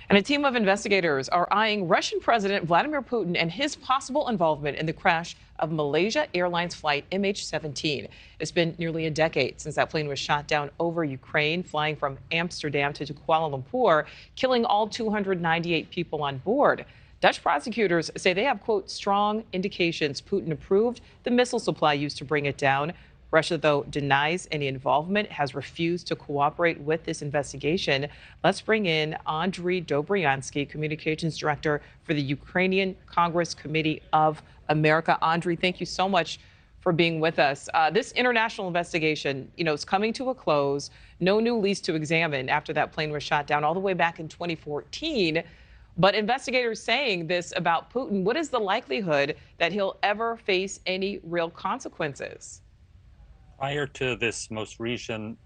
And a team of investigators are eyeing Russian President Vladimir Putin and his possible involvement in the crash of Malaysia Airlines Flight MH17. It's been nearly a decade since that plane was shot down over Ukraine, flying from Amsterdam to Kuala Lumpur, killing all 298 people on board. Dutch prosecutors say they have, quote, strong indications Putin approved the missile supply used to bring it down. Russia, though, denies any involvement, has refused to cooperate with this investigation. Let's bring in Andrij Dobriansky, Communications Director for the Ukrainian Congress Committee of America. Andrij, thank you so much for being with us. This international investigation, is coming to a close. No new lease to examine after that plane was shot down all the way back in 2014. But investigators saying this about Putin, what is the likelihood that he'll ever face any real consequences? Prior to this most recent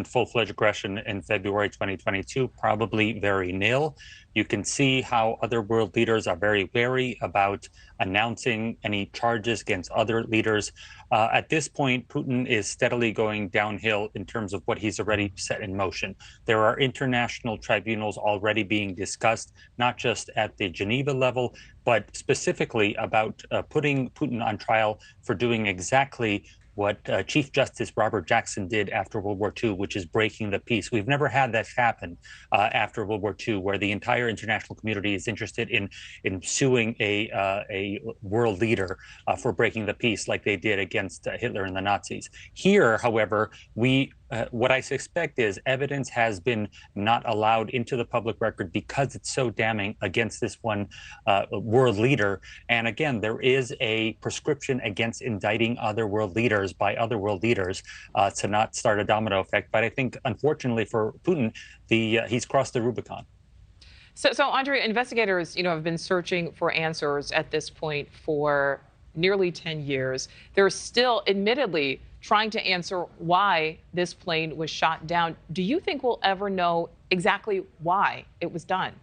full-fledged aggression in February 2022, probably very nil. You can see how other world leaders are very wary about announcing any charges against other leaders. At this point, Putin is steadily going downhill in terms of what he's already set in motion. There are international tribunals already being discussed, not just at the Geneva level, but specifically about putting Putin on trial for doing exactly what Chief Justice Robert Jackson did after World War II, which is breaking the peace. We've never had that happen after World War II, where the entire international community is interested in suing a world leader for breaking the peace like they did against Hitler and the Nazis. Here, however, what I suspect is evidence has been not allowed into the public record because it's so damning against this one world leader. And again, there is a prescription against indicting other world leaders by other world leaders to not start a domino effect. But I think, unfortunately for Putin, he's crossed the Rubicon. So Andrij, investigators, have been searching for answers at this point for nearly 10 years. They're still, admittedly, trying to answer why this plane was shot down. Do you think we'll ever know exactly why it was done?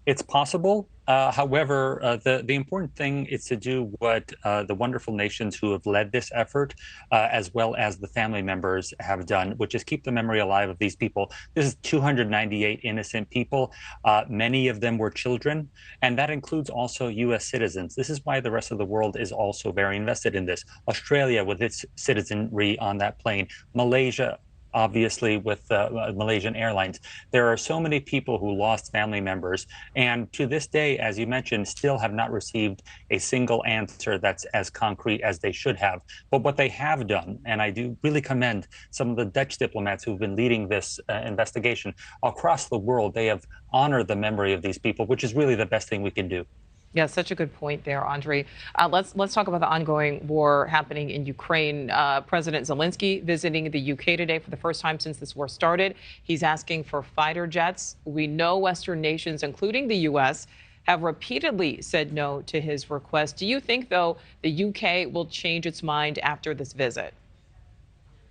It's possible. However, the important thing is to do what the wonderful nations who have led this effort, as well as the family members have done, which is keep the memory alive of these people. This is 298 innocent people. Many of them were children, and that includes also U.S. citizens. This is why the rest of the world is also very invested in this. Australia with its citizenry on that plane, Malaysia, obviously with Malaysian Airlines. There are so many people who lost family members, and to this day, as you mentioned, still have not received a single answer that's as concrete as they should have. But what they have done, and I do really commend some of the Dutch diplomats who've been leading this investigation across the world, they have honored the memory of these people, which is really the best thing we can do. Yeah, such a good point there, Andrij. Let's talk about the ongoing war happening in Ukraine. President Zelensky visiting the UK today for the first time since this war started. He's asking for fighter jets. We know Western nations, including the U.S., have repeatedly said no to his request. Do you think, though, the UK will change its mind after this visit?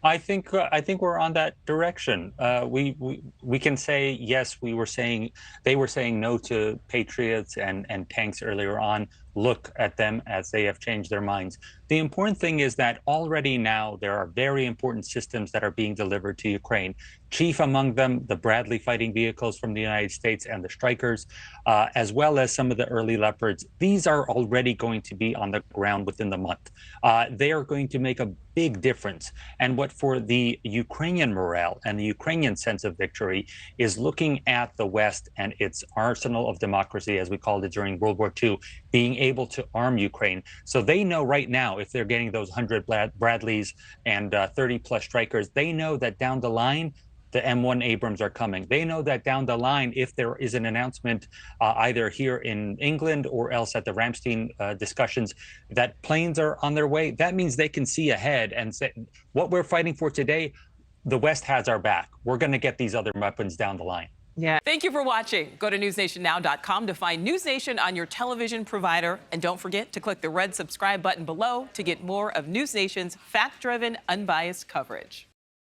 I think we're on that direction. We can say yes. They were saying no to Patriots and tanks earlier on. Look at them as they have changed their minds. The important thing is that already now there are very important systems that are being delivered to Ukraine. Chief among them, the Bradley fighting vehicles from the United States and the Strikers, as well as some of the early Leopards. These are already going to be on the ground within the month. They are going to make a big difference. And what for the Ukrainian morale and the Ukrainian sense of victory is looking at the West and its arsenal of democracy, as we called it during World War II, being able to arm Ukraine. So they know right now, if they're getting those 100 Bradleys and 30 plus Strikers, they know that down the line, the M1 Abrams are coming. They know that down the line, if there is an announcement either here in England or else at the Ramstein discussions that planes are on their way, that means they can see ahead and say, what we're fighting for today, the West has our back. We're going to get these other weapons down the line. Yeah. Thank you for watching. Go to newsnationnow.com to find NewsNation on your television provider. And don't forget to click the red subscribe button below to get more of NewsNation's fact-driven, unbiased coverage.